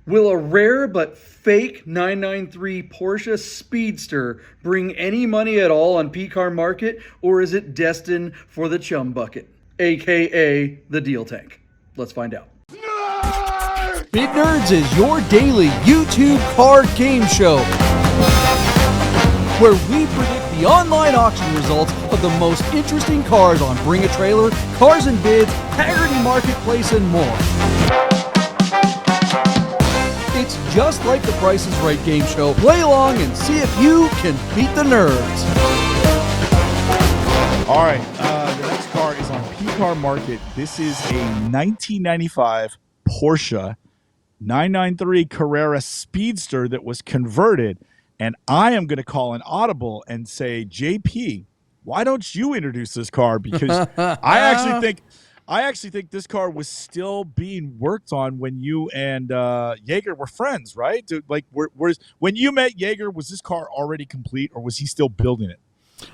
Will a rare but fake 993 Porsche Speedster bring any money at all on PCAR Market, or is it destined for the chum bucket, aka the deal tank? Let's find out. Bit Nerds is your daily YouTube card game show, where we predict the online auction results of the most interesting cars on Bring a Trailer, Cars and Bids, Haggerty Marketplace, and more. It's just like the Price is Right game show. Play along and see if you can beat the nerds. All right, the next car is on PCAR Market. This is a 1995 Porsche 993 Carrera Speedster that was converted. And I am going to call an audible and say, JP, why don't you introduce this car? Because I actually think this car was still being worked on when you and Jaeger were friends, right? When you met Jaeger, was this car already complete, or was he still building it?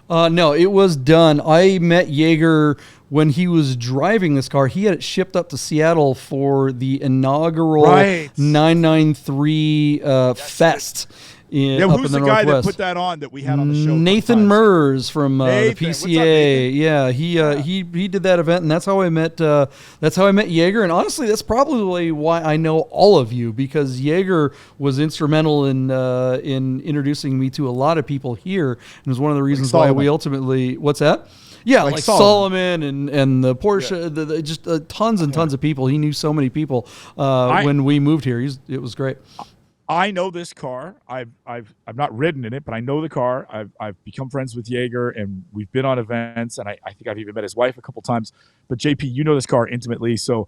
No, it was done. I met Jaeger when he was driving this car. He had it shipped up to Seattle for the inaugural 993 Fest. Who's the guy that put that on that we had on the show? Nathan Mers from the PCA. What's up, Nathan? Yeah, he did that event, and that's how I met Jaeger. And honestly, that's probably why I know all of you, because Jaeger was instrumental in introducing me to a lot of people here, and was one of the reasons why we ultimately. What's that? Yeah, like Solomon and the Porsche, just tons and tons of people. He knew so many people when we moved here. It was great. I know this car. I've not ridden in it, but I know the car. I've become friends with Jaeger, and we've been on events, and I think I've even met his wife a couple times. But JP, you know this car intimately, so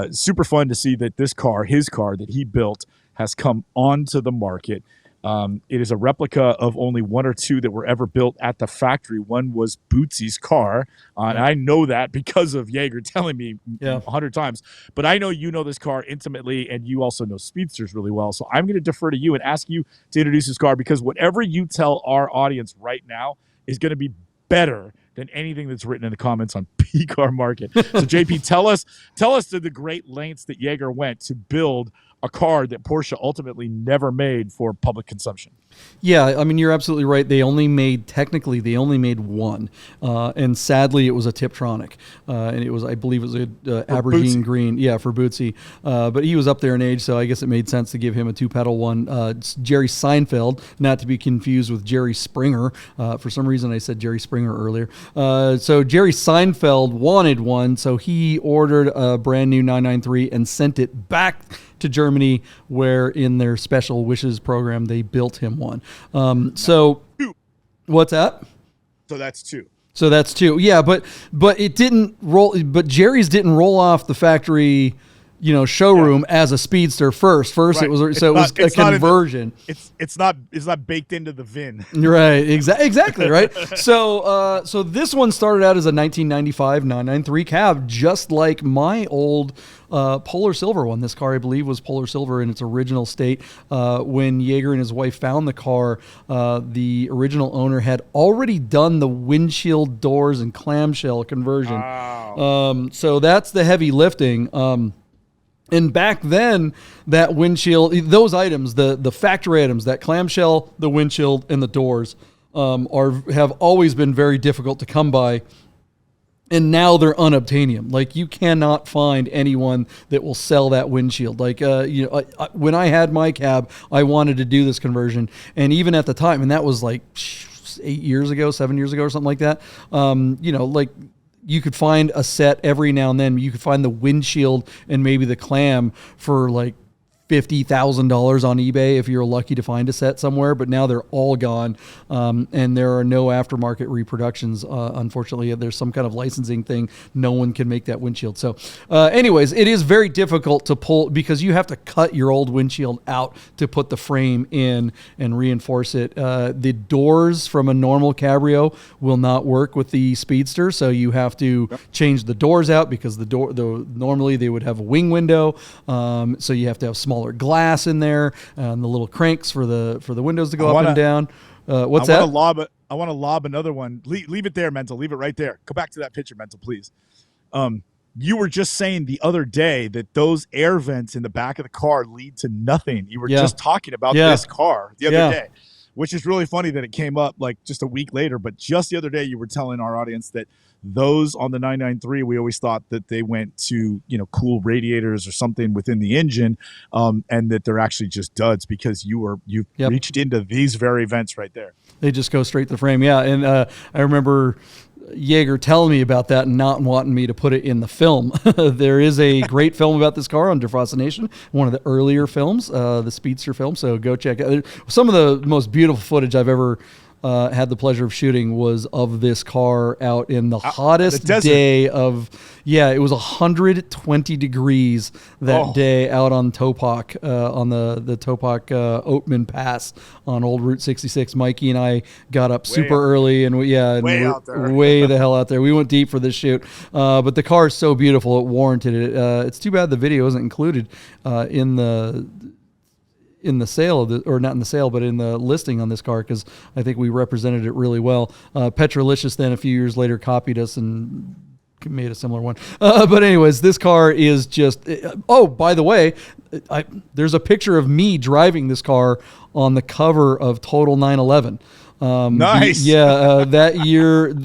super fun to see that this car, his car that he built, has come onto the market. It is a replica of only one or two that were ever built at the factory. One was Bootsy's car, and I know that because of Jaeger telling me 100 times. But I know you know this car intimately, and you also know Speedsters really well. So I'm going to defer to you and ask you to introduce this car, because whatever you tell our audience right now is going to be better than anything that's written in the comments on PCAR Market. So JP, tell us to the great lengths that Jaeger went to build a car that Porsche ultimately never made for public consumption. Yeah, I mean, you're absolutely right. They only made one, and sadly, it was a Tiptronic, and I believe it was a Aberdeen green, for Bootsy. But he was up there in age, so I guess it made sense to give him a two-pedal one. Jerry Seinfeld, not to be confused with Jerry Springer. For some reason, I said Jerry Springer earlier. So Jerry Seinfeld wanted one, so he ordered a brand new 993 and sent it back to Germany, where in their special wishes program they built him one. So what's that? So that's two. Yeah, but it didn't roll. But Jerry's didn't roll off the factory, showroom as a Speedster first. Right. It was a conversion. It's not baked into the VIN. Right. Exactly. Right. So this one started out as a 1995 993 cab, just like my old Polar Silver one. This car, I believe, was Polar Silver in its original state. When Jaeger and his wife found the car, the original owner had already done the windshield doors and clamshell conversion. Wow. So that's the heavy lifting. And back then, that windshield, those items, the factory items, that clamshell, the windshield, and the doors, have always been very difficult to come by. And now they're unobtainium. Like, you cannot find anyone that will sell that windshield. Like, when I had my cab, I wanted to do this conversion, and even at the time, and that was like 7 years ago, or something like that. You could find a set every now and then. You could find the windshield and maybe the clam for like $50,000 on eBay if you're lucky to find a set somewhere, but now they're all gone, and there are no aftermarket reproductions. Unfortunately, there's some kind of licensing thing. No one can make that windshield. So anyways, it is very difficult to pull, because you have to cut your old windshield out to put the frame in and reinforce it. The doors from a normal Cabrio will not work with the Speedster, so you have to change the doors out, because normally they would have a wing window, so you have to have small glass in there, and the little cranks for the windows to go up and down. I want to lob another one. Leave it there, Mental. Leave it right there. Go back to that picture, Mental, please. you were just saying the other day that those air vents in the back of the car lead to nothing. You were just talking about this car the other day, which is really funny that it came up like just a week later. But just the other day, you were telling our audience that those on the 993, we always thought that they went to, cool radiators or something within the engine, and that they're actually just duds because you reached into these very vents right there. They just go straight to the frame. Yeah. And I remember Jaeger telling me about that and not wanting me to put it in the film. There is a great film about this car on Defrostination, one of the earlier films, the Speedster film. So go check it. Some of the most beautiful footage I've ever had the pleasure of shooting was of this car out in the hottest day of, it was 120 degrees that day out on Topak, on the Topak Oatman Pass on Old Route 66. Mikey and I got up super early and way the hell out there. We went deep for this shoot, but the car is so beautiful it warranted it. It's too bad the video isn't included in the sale or not in the sale, but in the listing on this car, because I think we represented it really well. Petrolicious then a few years later copied us and made a similar one. But anyways, this car is just, by the way, there's a picture of me driving this car on the cover of Total 911. Nice. That year,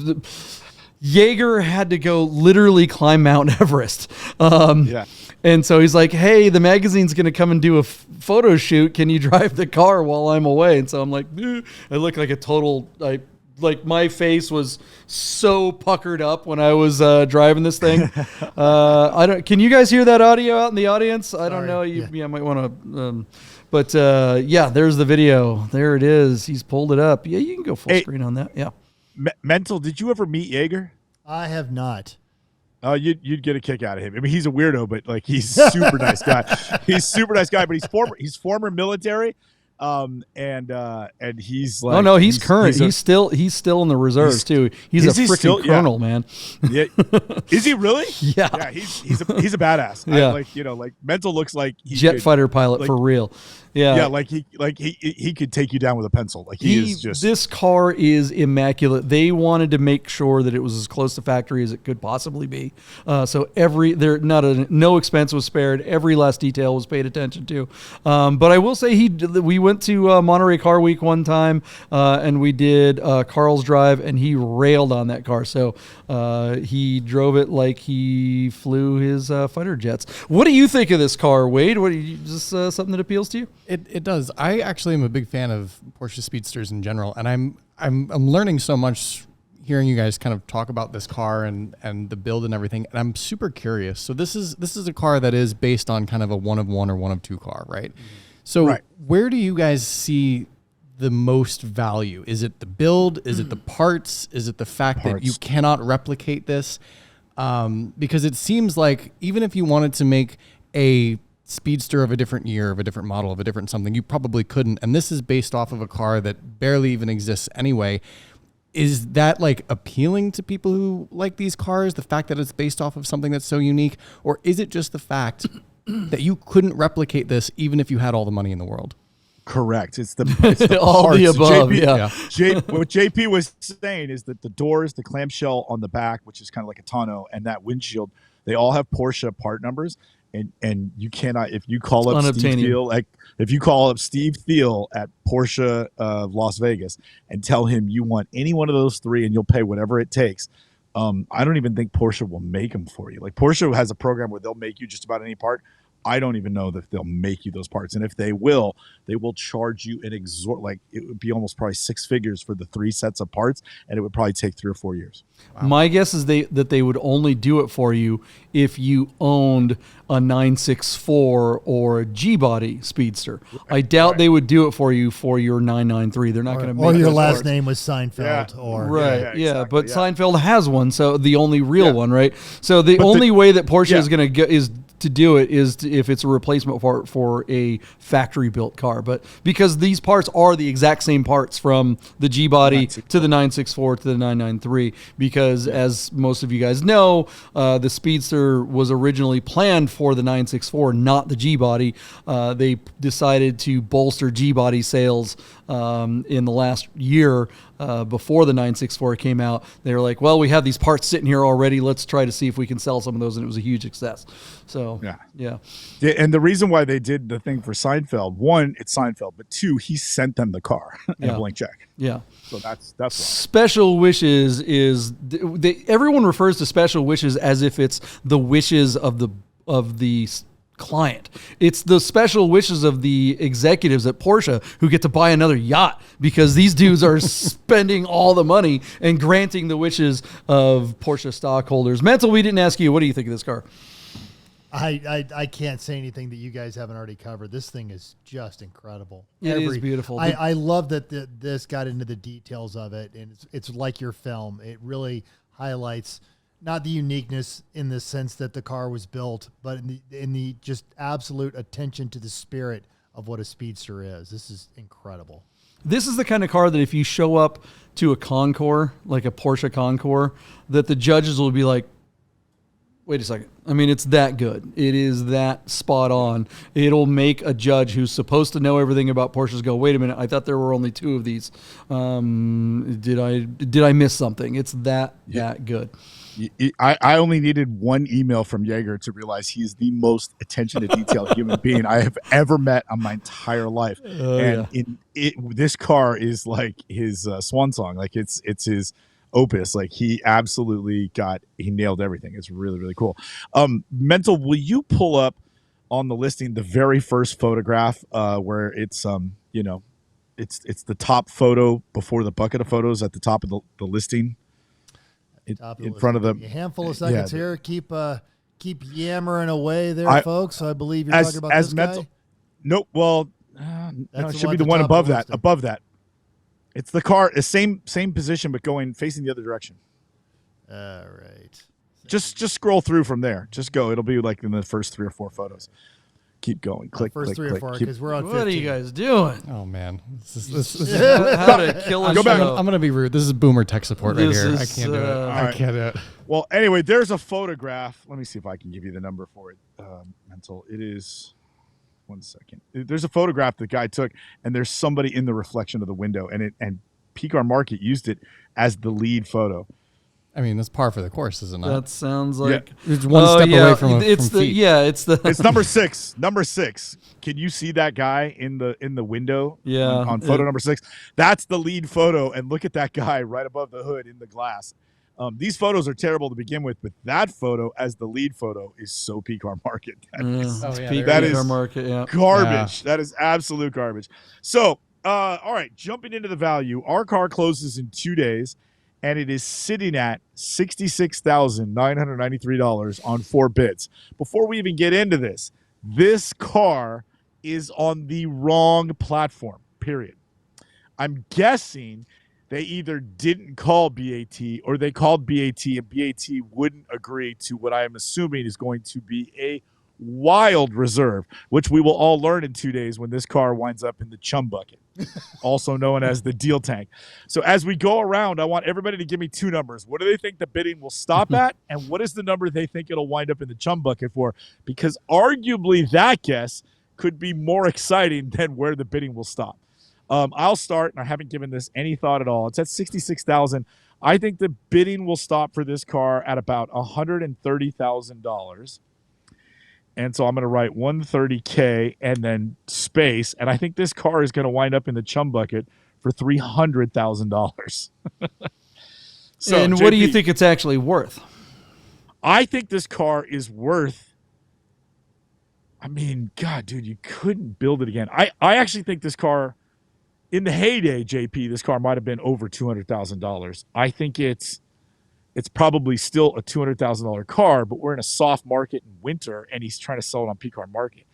Jaeger had to go literally climb Mount Everest. And so he's like, hey, the magazine's going to come and do a photo shoot. Can you drive the car while I'm away? And so I'm like, I look like a total, my face was so puckered up when I was driving this thing. Can you guys hear that audio out in the audience? I don't know. You might want to, but there's the video. There it is. He's pulled it up. Yeah, you can go full screen on that. Yeah. Mental, did you ever meet Jaeger? I have not. Oh, you'd get a kick out of him. I mean, he's a weirdo, but like he's a super nice guy. He's super nice guy, but he's former military, and he's like. Oh no, he's current. He's still in the reserves too. He's a freaking colonel, man. Yeah, is he really? Yeah. Yeah, he's a badass. Yeah, like Mental looks like jet fighter pilot for real. Yeah, like he could take you down with a pencil. Like he is just. This car is immaculate. They wanted to make sure that it was as close to factory as it could possibly be. So no expense was spared. Every last detail was paid attention to. But I will say we went to Monterey Car Week one time, and we did Carl's Drive, and he railed on that car. So he drove it like he flew his fighter jets. What do you think of this car, Wade? Is this something that appeals to you? It does. I actually am a big fan of Porsche Speedsters in general, and I'm learning so much hearing you guys kind of talk about this car and the build and everything. And I'm super curious. So this is a car that is based on kind of a one of one or one of two car, right? So where do you guys see the most value? Is it the build? Is it the parts? Is it the fact that you cannot replicate this? Because it seems like even if you wanted to make a Speedster of a different year, of a different model, of a different something, you probably couldn't. And this is based off of a car that barely even exists anyway. Is that like appealing to people who like these cars, the fact that it's based off of something that's so unique? Or is it just the fact that you couldn't replicate this even if you had all the money in the world? Correct. It's the all parts. the above. What JP was saying is that the doors, the clamshell on the back, which is kind of like a tonneau, and that windshield, they all have Porsche part numbers. And you cannot, if you call up Steve Thiel, if you call up Steve Thiel at Porsche of Las Vegas and tell him you want any one of those three and you'll pay whatever it takes, I don't even think Porsche will make them for you. Like Porsche has a program where they'll make you just about any part. I don't even know that they'll make you those parts. And if they will charge you an it would be almost probably six figures for the three sets of parts, and it would probably take 3 or 4 years. Wow. My guess is that they would only do it for you if you owned a 964 or a G-body Speedster. I doubt they would do it for you for your 993. They're not going to make it. Or your last name was Seinfeld. Exactly, but Seinfeld has one, so the only real one, right? So the only way that Porsche is going to to do it is if it's a replacement part for a factory built car, but because these parts are the exact same parts from the G body to the 964 to the 993, because as most of you guys know, the Speedster was originally planned for the 964, not the G body. They decided to bolster G body sales in the last year before the 964 came out. They were like, well, we have these parts sitting here already. Let's try to see if we can sell some of those. And it was a huge success. So, yeah. And the reason why they did the thing for Seinfeld, one, it's Seinfeld, but two, he sent them the car and a blank check. Yeah. So that's why. Special wishes is everyone refers to special wishes as if it's the wishes of the client. It's the special wishes of the executives at Porsche who get to buy another yacht, because these dudes are spending all the money and granting the wishes of Porsche stockholders. Mental, we didn't ask you. What do you think of this car? I can't say anything that you guys haven't already covered. This thing is just incredible. It is beautiful. I love that this got into the details of it, and it's like your film. It really highlights not the uniqueness in the sense that the car was built, but in the just absolute attention to the spirit of what a Speedster is. This is incredible. This is the kind of car that if you show up to a concours, like a Porsche concours, that the judges will be like, wait a second. I mean, it's that good. It is that spot on. It'll make a judge who's supposed to know everything about Porsches go, wait a minute, I thought there were only 2 of these. Did I miss something? It's that good. I only needed one email from Jaeger to realize he is the most attention to detail human being I have ever met on my entire life. This car is like his swan song. Like it's his opus. Like he nailed everything. It's really, really cool. Mental, will you pull up on the listing the very first photograph where it's it's the top photo before the bucket of photos at the top of the listing? In front of them, a handful of seconds here. Keep yammering away there, folks. I believe you're talking about this mental, guy. Nope. Well, no, it should be the one above that. Above that, it's the car, same position, but facing the other direction. All right. Just scroll through from there. Just go. It'll be like in the first 3 or 4 photos. Keep going. Click. First click, 3 or 4 because we're on 15. What are you guys doing? Oh man, this is How to kill a Go back. show. I'm gonna be rude. This is boomer tech support right This here. is, I can't do it. I can't do it. Well, anyway, there's a photograph. Let me see if I can give you the number for it. Mental. It is. 1 second. There's a photograph the guy took, and there's somebody in the reflection of the window, and PCAR Market used it as the lead photo. I mean, that's par for the course, isn't it? That sounds like It's one step away from it's from the feet. it's Number 6. Number 6. Can you see that guy in the window? Yeah. On photo number 6. That's the lead photo, and look at that guy right above the hood in the glass. These photos are terrible to begin with, but that photo as the lead photo is so PCAR Market. That is Market, yeah. garbage. That is absolute garbage. So, all right, jumping into the value. Our car closes in 2 days, and it is sitting at $66,993 on 4 bids. Before we even get into this car is on the wrong platform, period. I'm guessing they either didn't call BAT or they called BAT and BAT wouldn't agree to what I am assuming is going to be a wild reserve, which we will all learn in 2 days when this car winds up in the chum bucket, also known as the deal tank. So as we go around, I want everybody to give me 2 numbers. What do they think the bidding will stop at? And what is the number they think it'll wind up in the chum bucket for? Because arguably that guess could be more exciting than where the bidding will stop. I'll start, and I haven't given this any thought at all. It's at $66,000. I think the bidding will stop for this car at about $130,000. And so I'm going to write 130K and then space. And I think this car is going to wind up in the chum bucket for $300,000. So, and what do you think it's actually worth? I think this car is worth, I mean, God, dude, you couldn't build it again. I actually think this car, in the heyday, JP, this car might have been over $200,000. I think it's probably still a $200,000 car, but we're in a soft market in winter, and he's trying to sell it on PCAR Market.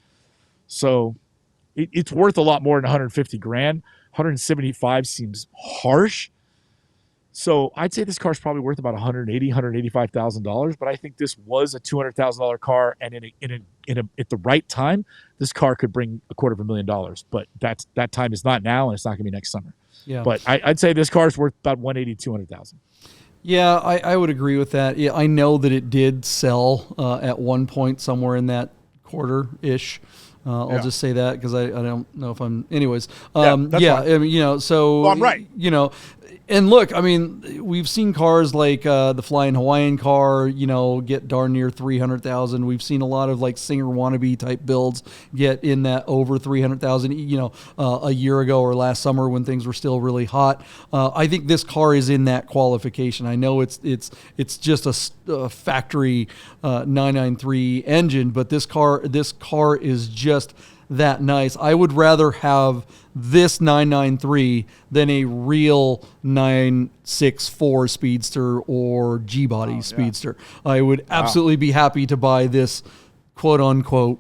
So it's worth a lot more than $150,000. $175,000 seems harsh. So I'd say this car's probably worth about $185,000, but I think this was a $200,000 car, and at the right time, this car could bring $250,000. But that time is not now, and it's not going to be next summer. Yeah. But I'd say this car is worth about $180,000-200,000. Yeah, I would agree with that. Yeah, I know that it did sell at one point somewhere in that quarter-ish. I'll just say that because I don't know if I'm. Anyways, that's fine. I mean, so Well, I'm right. And look, I mean, we've seen cars like the Flying Hawaiian car, get darn near 300,000. We've seen a lot of like Singer wannabe type builds get in that over 300,000. A year ago or last summer when things were still really hot. I think this car is in that qualification. I know it's just a factory 993 engine, but this car is just that nice. I would rather have this 993 than a real 964 Speedster or G-body Speedster. I would absolutely be happy to buy this quote unquote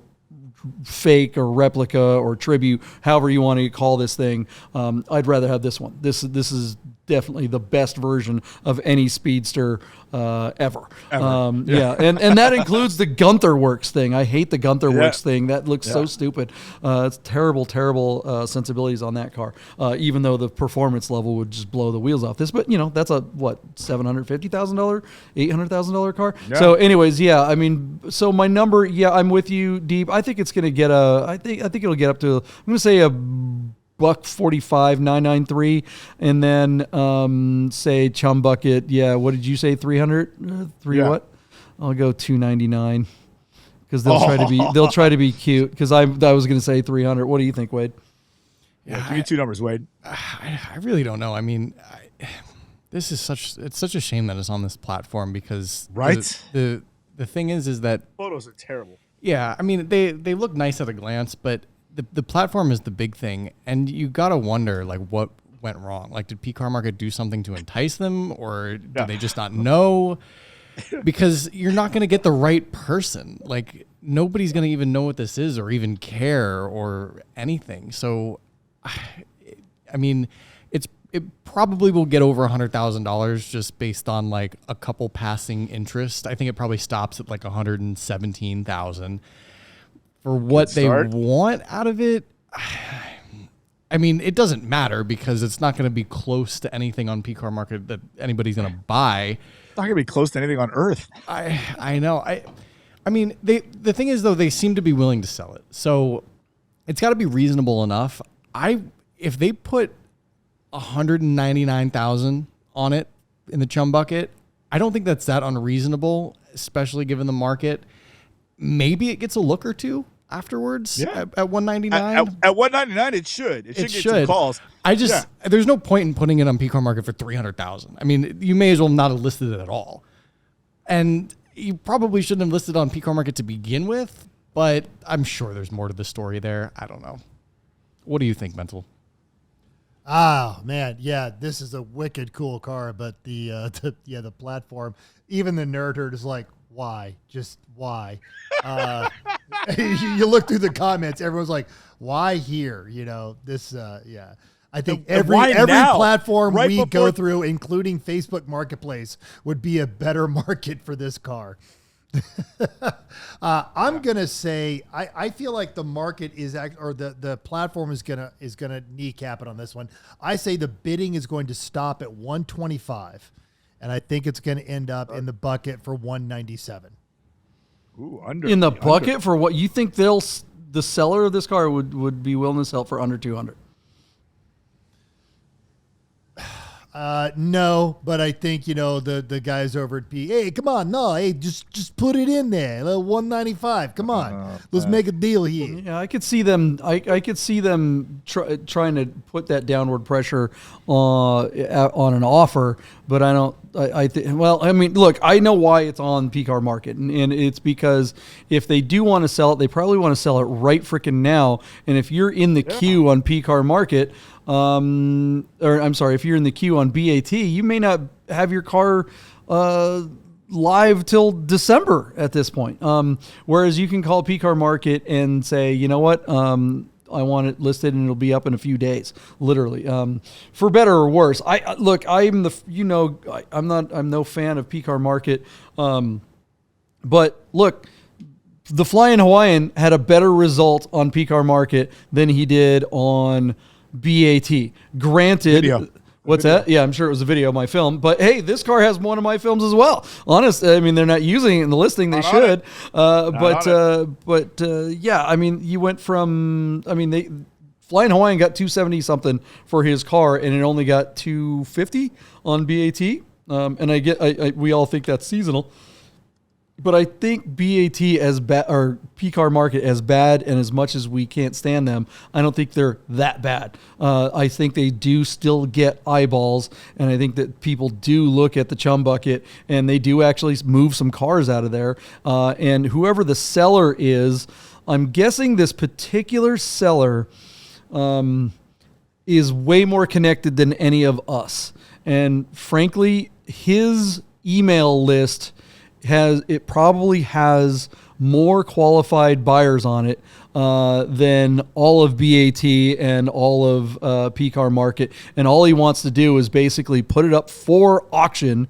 fake or replica or tribute, however you want to call this thing. I'd rather have this one. This is definitely the best version of any Speedster ever. Yeah, and that includes the Gunther Works thing. I hate the Gunther Works thing. That looks so stupid. It's terrible sensibilities on that car. Even though the performance level would just blow the wheels off this, but that's a $750,000, $800,000 car. Yeah. So, anyways, I mean, so my number, I'm with you, Deeb. I think it's going to get I think it'll get up to, I'm going to say a $145, 993, and then say Chum Bucket. Yeah, what did you say? 300? What? I'll go 299 because they'll try to be cute. Because I was going to say 300. What do you think, Wade? Yeah, give me two numbers, Wade. I really don't know. I mean, it's such a shame that it's on this platform because the thing is that photos are terrible. Yeah, I mean they look nice at a glance, but the platform is the big thing, and you gotta wonder like what went wrong. Like, did PCAR Market do something to entice them, or did they just not know? Because you're not gonna get the right person. Like, nobody's gonna even know what this is, or even care, or anything. So, I mean, it probably will get over $100,000 just based on like a couple passing interest. I think it probably stops at like 117,000. For what they want out of it, I mean, it doesn't matter because it's not going to be close to anything on PCAR Market that anybody's going to buy. It's not going to be close to anything on Earth. I know. I mean, the thing is, though, they seem to be willing to sell it. So it's got to be reasonable enough. If they put 199,000 on it in the Chum Bucket, I don't think that's that unreasonable, especially given the market. Maybe it gets a look or two afterwards at 199. At 199, it should. It should get some calls. There's no point in putting it on PCAR Market for 300,000. I mean, you may as well not have listed it at all. And you probably shouldn't have listed on PCAR Market to begin with, but I'm sure there's more to the story there. I don't know. What do you think, Mental? Oh man, yeah, this is a wicked cool car, but the platform, even the nerd herd is like, why? Just why? You look through the comments, everyone's like, why here? This, I think every platform we go through, including Facebook Marketplace, would be a better market for this car. I'm gonna say I feel like the market is the platform is gonna kneecap it on this one. I say the bidding is going to stop at 125, and I think it's going to end up in the bucket for 197. Ooh, under in the bucket for what you think the seller of this car would be willing to sell for under 200. No, but I think the guys over at P. Hey, come on, just put it in there. 195. Come on, let's make a deal here. Yeah, I could see them. I could see them trying to put that downward pressure on an offer, but I don't. Well, I mean, look, I know why it's on PCAR Market, and it's because if they do want to sell it, they probably want to sell it right freaking now. And if you're in the queue on PCAR Market, if you're in the queue on BAT, you may not have your car live till December at this point. Whereas you can call PCAR Market and say, you know what, want it listed and it'll be up in a few days, literally. For better or worse, I'm no fan of PCAR Market. But look, the Flying Hawaiian had a better result on PCAR Market than he did on BAT. Granted, Video. What's that? Yeah, I'm sure it was a video of my film. But hey, this car has one of my films as well. Honest, I mean, they're not using it in the listing. They should. Yeah, I mean, you went from, Flying Hawaiian got 270 something for his car, and it only got 250 on BAT. And we all think that's seasonal. But I think BAT as bad, or PCAR Market as bad, and as much as we can't stand them, I don't think they're that bad. I think they do still get eyeballs, and I think that people do look at the chum bucket, and they do actually move some cars out of there. And whoever the seller is, I'm guessing this particular seller is way more connected than any of us. And frankly, his email list probably has more qualified buyers on it than all of BAT and all of PCAR Market. And all he wants to do is basically put it up for auction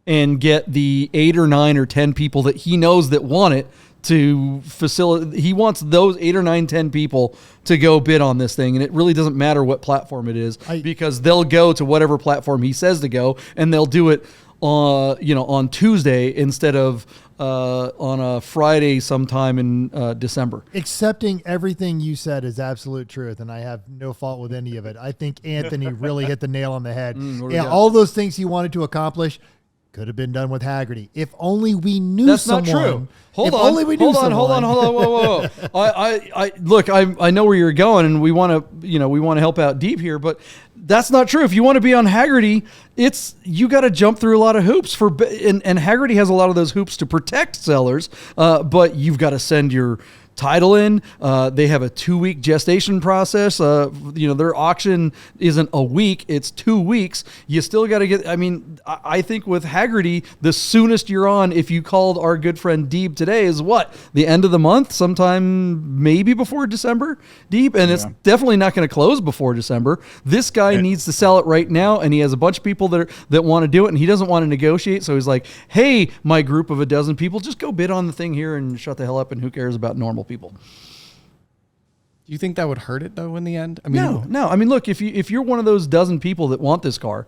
and get the 8 or 9 or 10 people that he knows that want it to facilitate. He wants those 8 or 9, 10 people to go bid on this thing. And it really doesn't matter what platform it is, because they'll go to whatever platform he says to go, and they'll do it on Tuesday instead of on a Friday sometime in December. Accepting everything you said is absolute truth, and I have no fault with any of it. I think Anthony really hit the nail on the head. All those things he wanted to accomplish could have been done with Haggerty. If only we knew someone. That's not true. Hold on. Whoa. I know where you're going, and we want to help out Deeb here, but that's not true. If you want to be on Haggerty, you got to jump through a lot of hoops and Haggerty has a lot of those hoops to protect sellers. But you've got to send your title in. They have a 2-week gestation process. Their auction isn't a week, it's 2 weeks. You still got to get, I think with Haggerty, the soonest you're on, if you called our good friend Deeb today, is what? The end of the month, sometime maybe before December, Deeb, and it's definitely not going to close before December. This guy needs to sell it right now, and he has a bunch of people that want to do it, and he doesn't want to negotiate, so he's like, hey, my group of a dozen people, just go bid on the thing here and shut the hell up, and who cares about normal people. Do you think that would hurt it though in the end? No. Look, if you're one of those dozen people that want this car,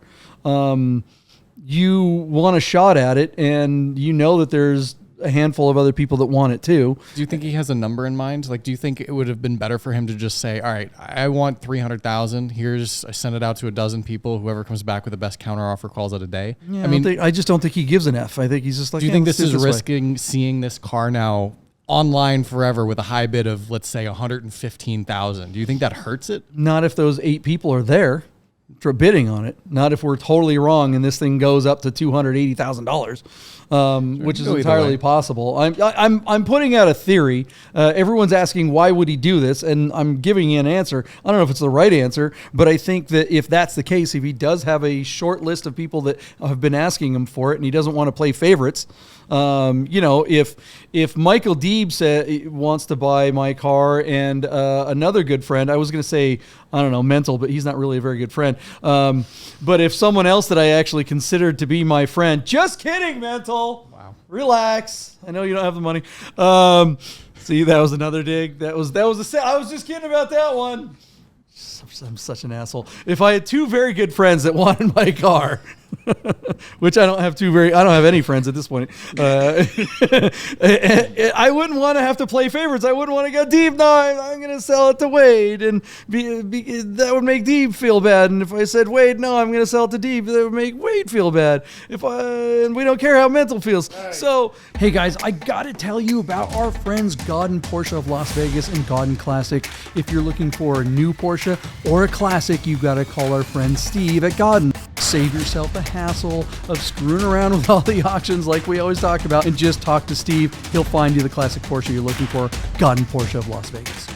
you want a shot at it, and you know that there's a handful of other people that want it too. Do you think he has a number in mind? Like, do you think it would have been better for him to just say, all right, I want 300,000. I send it out to a dozen people. Whoever comes back with the best counter offer calls it a day. Yeah, I just don't think he gives an F. I think he's just like, do you think this is risking seeing this car now online forever with a high bid of, let's say, 115,000? Do you think that hurts it? Not if those 8 people are there bidding on it. Not if we're totally wrong and this thing goes up to $280,000, which is entirely possible. I'm putting out a theory. Everyone's asking why would he do this, and I'm giving you an answer. I don't know if it's the right answer, but I think that if that's the case, if he does have a short list of people that have been asking him for it, and he doesn't want to play favorites. If Michael Deeb wants to buy my car, and another good friend, I was going to say, I don't know, Mental, but he's not really a very good friend. But if someone else that I actually considered to be my friend, just kidding, Mental. Wow. Relax. I know you don't have the money. See, that was another dig. I was just kidding about that one. I'm such an asshole. If I had 2 very good friends that wanted my car, which I don't have any friends at this point. I wouldn't want to have to play favorites. I wouldn't want to go, Deeb, no, I'm going to sell it to Wade, and that would make Deeb feel bad. And if I said, Wade, no, I'm going to sell it to Deeb, that would make Wade feel bad. And we don't care how Mental feels. Right. So, hey guys, I got to tell you about our friends Godden Porsche of Las Vegas and Godden Classic. If you're looking for a new Porsche or a classic, you got to call our friend Steve at Godden. Save yourself the hassle of screwing around with all the auctions like we always talk about, and just talk to Steve. He'll find you the classic Porsche you're looking for. Godden Porsche of Las Vegas.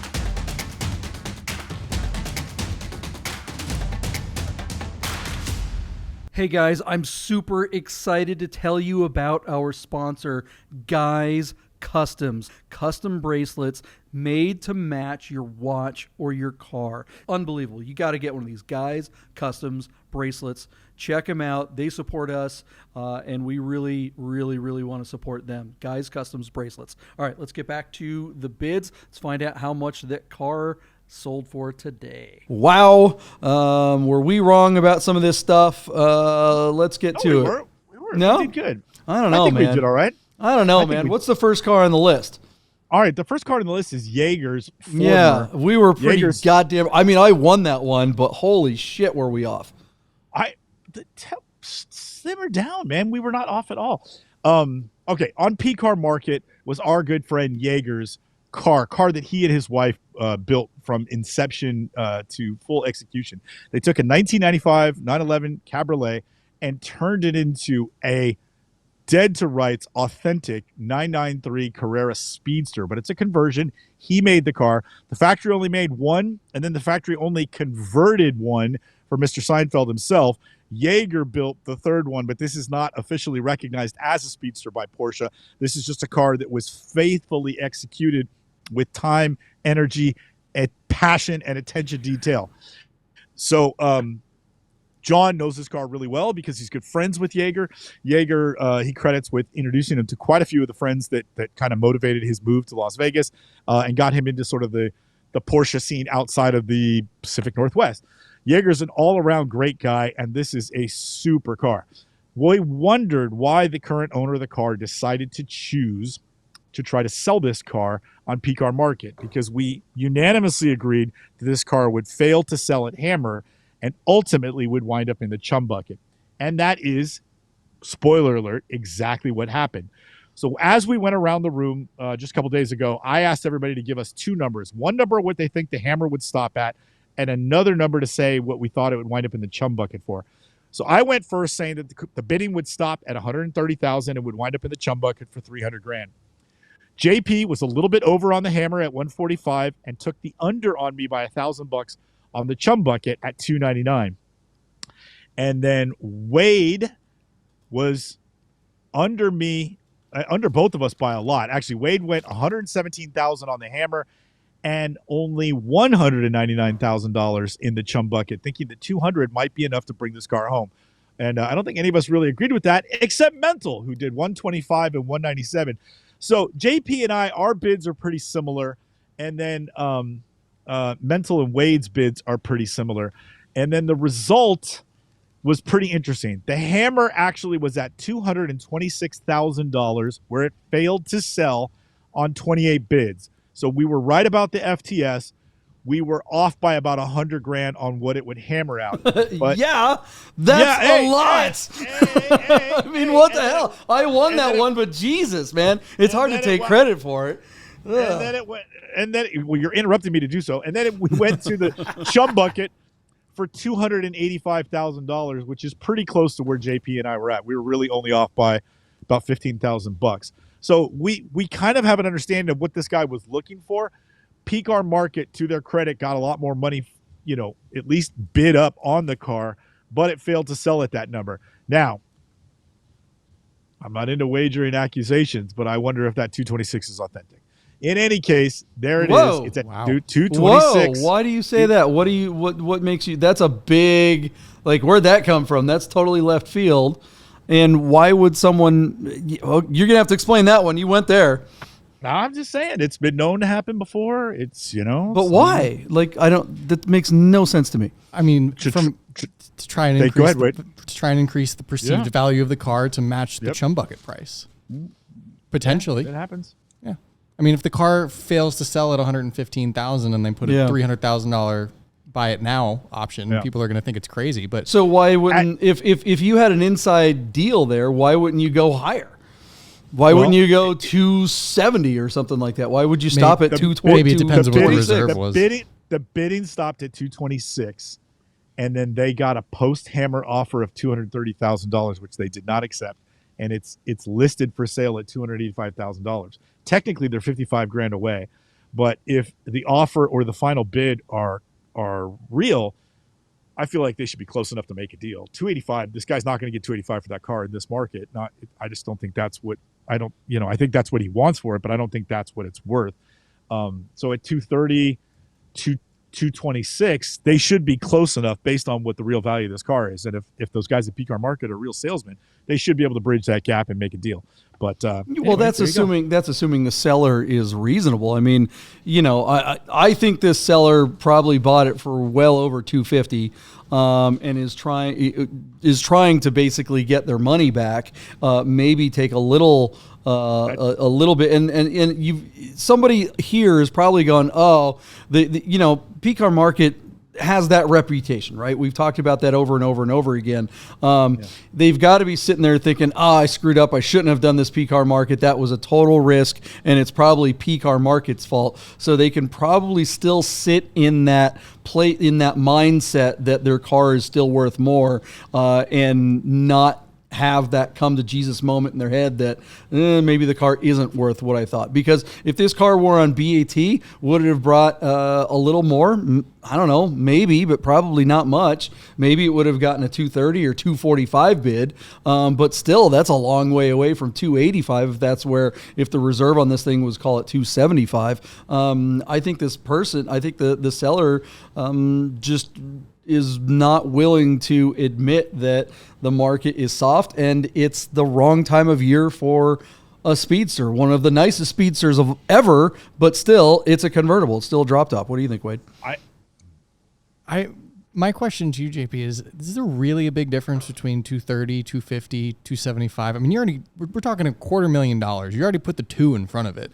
Hey guys, I'm super excited to tell you about our sponsor, Guys Customs. Custom bracelets made to match your watch or your car. Unbelievable. You got to get one of these Guys Customs bracelets. Check them out. They support us, and we really, really, really want to support them. Guys Customs bracelets. All right, let's get back to the bids. Let's find out how much that car sold for today. Wow. Were we wrong about some of this stuff? Let's get to it. No? We did good. I don't know, I think man. we did all right. I don't know, man. What's the first car on the list? All right, the first card on the list is Jaeger's Former. Yeah, we were pretty Jaeger's- goddamn. I mean, I won that one, but holy shit, were we off? Simmer down, man. We were not off at all. Okay, on PCAR Market was our good friend Jaeger's car that he and his wife built from inception to full execution. They took a 1995 911 Cabriolet and turned it into a dead to rights, authentic 993 Carrera Speedster, but it's a conversion. He made the car. The factory only made one, and then the factory only converted one for Mr. Seinfeld himself. Jaeger built the third one, but this is not officially recognized as a Speedster by Porsche. This is just a car that was faithfully executed with time, energy, and passion and attention detail. So, John knows this car really well because he's good friends with Jaeger. Jaeger, he credits with introducing him to quite a few of the friends that kind of motivated his move to Las Vegas and got him into sort of the Porsche scene outside of the Pacific Northwest. Jaeger's an all-around great guy, and this is a super car. We wondered why the current owner of the car decided to choose to try to sell this car on PCAR Market, because we unanimously agreed that this car would fail to sell at Hammer and ultimately would wind up in the chum bucket. And that is, spoiler alert, exactly what happened. So as we went around the room just a couple days ago, I asked everybody to give us two numbers. One number, what they think the Hammer would stop at, and another number to say what we thought it would wind up in the chum bucket for. So I went first saying that the bidding would stop at $130,000 and would wind up in the chum bucket for $300,000. JP was a little bit over on the Hammer at $145 and took the under on me by $1,000 on the chum bucket at $299. And then Wade was under me, under both of us by a lot. Actually, Wade went $117,000 on the Hammer and only $199,000 in the chum bucket, thinking that $200 might be enough to bring this car home. And I don't think any of us really agreed with that, except Mental, who did $125 and $197. So JP and I, our bids are pretty similar, and then Mental and Wade's bids are pretty similar. And then the result was pretty interesting. The Hammer actually was at $226,000, where it failed to sell on 28 bids. So we were right about the FTS. We were off by about $100,000 on what it would hammer out. But yeah, that's a lot. I mean, what the hell? I won that one, but Jesus, man, it's hard to take credit for it. And then it went. And then well, you're interrupting me to do so. And then we went to the chum bucket for $285,000, which is pretty close to where JP and I were at. We were really only off by about $15,000. So we kind of have an understanding of what this guy was looking for. PCAR Market, to their credit, got a lot more money, at least bid up on the car, but it failed to sell at that number. Now, I'm not into wagering accusations, but I wonder if that 226 is authentic. In any case, there it is. It's at 226. Whoa, why do you say that? What makes you, that's a big, where'd that come from? That's totally left field. And why would someone, you're going to have to explain that one. You went there. No, I'm just saying it's been known to happen before. It's, But why? That makes no sense to me. I mean, to try and increase the perceived value of the car to match the chum bucket price. Potentially. It happens. Yeah. I mean, if the car fails to sell at $115,000 and they put a $300,000 buy it now option, people are going to think it's crazy. But so why wouldn't, if you had an inside deal there, why wouldn't you go higher? Why wouldn't you go 270 or something like that? Why would you stop at 220? Maybe it depends on what the reserve was. The bidding stopped at 226, and then they got a post-Hammer offer of $230,000, which they did not accept, and it's listed for sale at $285,000. Technically, they're $55,000 away, but if the offer or the final bid are real, I feel like they should be close enough to make a deal. 285. This guy's not going to get 285 for that car in this market. I just don't think that's what I think that's what he wants for it, but I don't think that's what it's worth. So at 230, 226, they should be close enough based on what the real value of this car is. And if those guys at PCAR Market are real salesmen, they should be able to bridge that gap and make a deal. But anyway, that's assuming the seller is reasonable. I mean, I think this seller probably bought it for well over 250, and is trying to basically get their money back. Maybe take a little bit, and somebody here is probably going, oh, PCAR Market has that reputation, right? We've talked about that over and over and over again. They've got to be sitting there thinking, I screwed up. I shouldn't have done this PCAR Market. That was a total risk, and it's probably PCAR Market's fault. So they can probably still sit in that mindset that their car is still worth more, and not have that come to Jesus moment in their head that maybe the car isn't worth what I thought. Because if this car were on BAT, would it have brought a little more? I don't know, maybe, but probably not much. Maybe it would have gotten a 230 or 245 bid, but still, that's a long way away from 285 if the reserve on this thing was, call it 275. I think the seller just is not willing to admit that the market is soft and it's the wrong time of year for a Speedster, one of the nicest Speedsters of ever, but still, it's a convertible. It's still a drop top. What do you think, Wade? My question to you, JP, is there really a big difference between 230, 250, 275? I mean, we're talking $250,000. You already put the 2 in front of it.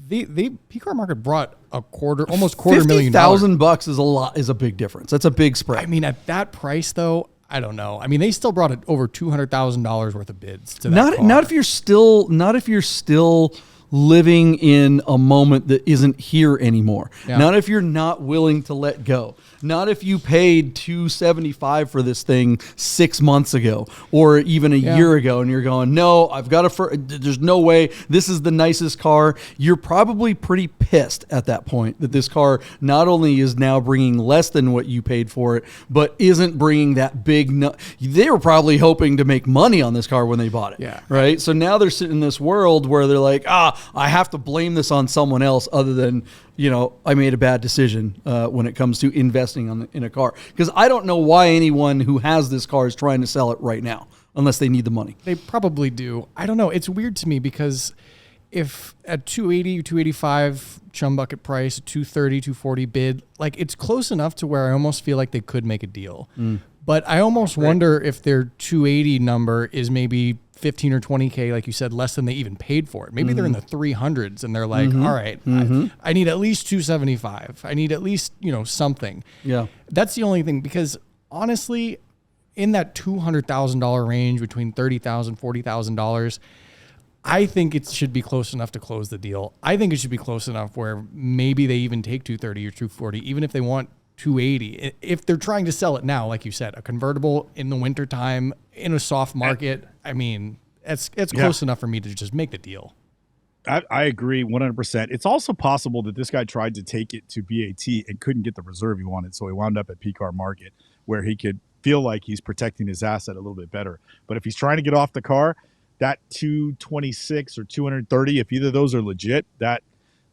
The PCAR Market brought almost $250,000. $50,000 is a big difference. That's a big spread. I mean, at that price though, I don't know. I mean, they still brought it over $200,000 worth of bids to that car. Not if you're still living in a moment that isn't here anymore. Yeah. Not if you're not willing to let go. Not if you paid $275 for this thing 6 months ago or even a year ago, and you're going, no, there's no way. This is the nicest car. You're probably pretty pissed at that point that this car not only is now bringing less than what you paid for it, but isn't bringing that big. They were probably hoping to make money on this car when they bought it. Yeah. Right. So now they're sitting in this world where they're like, I have to blame this on someone else other than, I made a bad decision when it comes to investing in a car. Because I don't know why anyone who has this car is trying to sell it right now, unless they need the money. They probably do. I don't know. It's weird to me because if at 280, 285 chum bucket price, 230, 240 bid, like it's close enough to where I almost feel like they could make a deal. But I almost wonder if their 280 number is maybe 15 or 20K, like you said, less than they even paid for it. Maybe they're in the 300s and they're like, all right, I need at least 275. I need at least, something. Yeah. That's the only thing, because honestly, in that $200,000 range between $30,000, $40,000, I think it should be close enough to close the deal. I think it should be close enough where maybe they even take 230 or 240, even if they want 280. If they're trying to sell it now, like you said, a convertible in the wintertime in a soft market, I mean, it's close enough for me to just make the deal. I agree 100%. It's also possible that this guy tried to take it to BAT and couldn't get the reserve he wanted, so he wound up at PCAR Market where he could feel like he's protecting his asset a little bit better. But if he's trying to get off the car, that 226 or 230, if either of those are legit,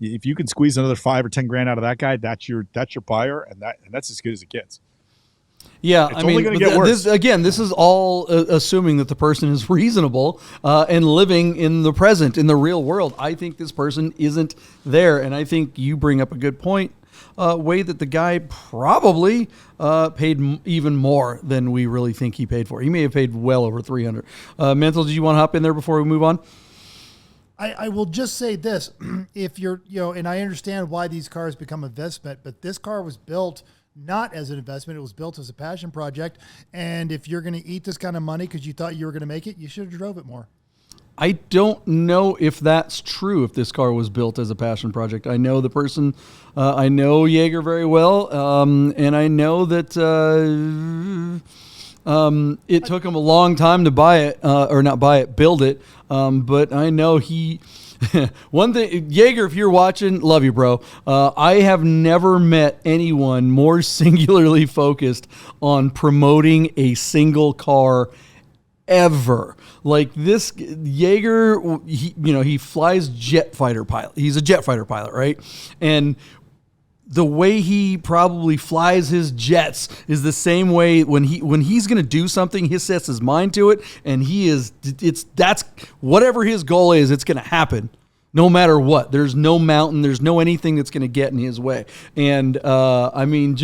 if you can squeeze another 5 or 10 grand out of that guy, that's your buyer, and that's as good as it gets. Yeah, it's only going to get worse. This is all assuming that the person is reasonable and living in the present, in the real world. I think this person isn't there, and I think you bring up a good point, Wade, that the guy probably paid even more than we really think he paid for. He may have paid well over $300. Mental, did you want to hop in there before we move on? I will just say this. If you're, and I understand why these cars become investment, but this car was built not as an investment. It was built as a passion project. And if you're going to eat this kind of money because you thought you were going to make it, you should have drove it more. I don't know if that's true, if this car was built as a passion project. I know the person, I know Jaeger very well, and I know that it took him a long time to buy it, or not buy it, build it. But I know one thing, Jaeger, if you're watching, love you, bro. I have never met anyone more singularly focused on promoting a single car ever. Like this Jaeger, he flies jet fighter pilot. He's a jet fighter pilot, right? And the way he probably flies his jets is the same way when he's going to do something, he sets his mind to it, and that's whatever his goal is, it's going to happen. No matter what, there's no mountain, there's no anything that's going to get in his way. And I mean,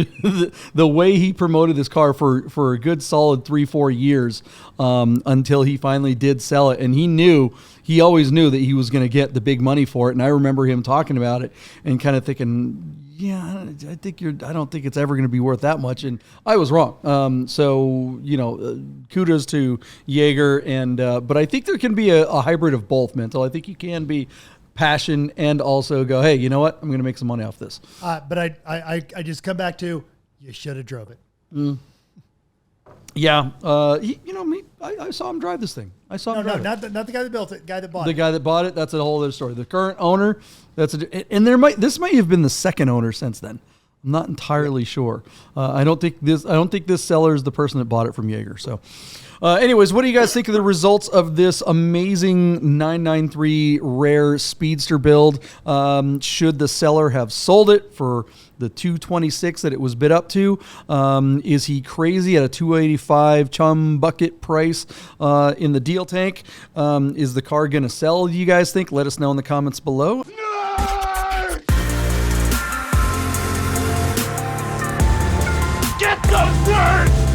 the way he promoted this car for a good solid 3-4 years until he finally did sell it, and he always knew that he was going to get the big money for it. And I remember him talking about it and kind of thinking, yeah, I don't think it's ever going to be worth that much. And I was wrong. So, kudos to Jaeger. But I think there can be a hybrid of both, Mental. I think you can be passion and also go, hey, you know what? I'm going to make some money off this. But I just come back to, you should have drove it. Yeah. I saw him drive this thing. I saw him drive it. Not the guy that built it, guy that bought it. The guy that bought it, that's a whole other story. The current owner, this might have been the second owner since then. I'm not entirely sure. I don't think this seller is the person that bought it from Jaeger. So, anyways, what do you guys think of the results of this amazing 993 rare Speedster build? Should the seller have sold it for the $226 that it was bid up to? Is he crazy at a $285 chum bucket price in the deal tank? Is the car going to sell, do you guys think? Let us know in the comments below. Get the word!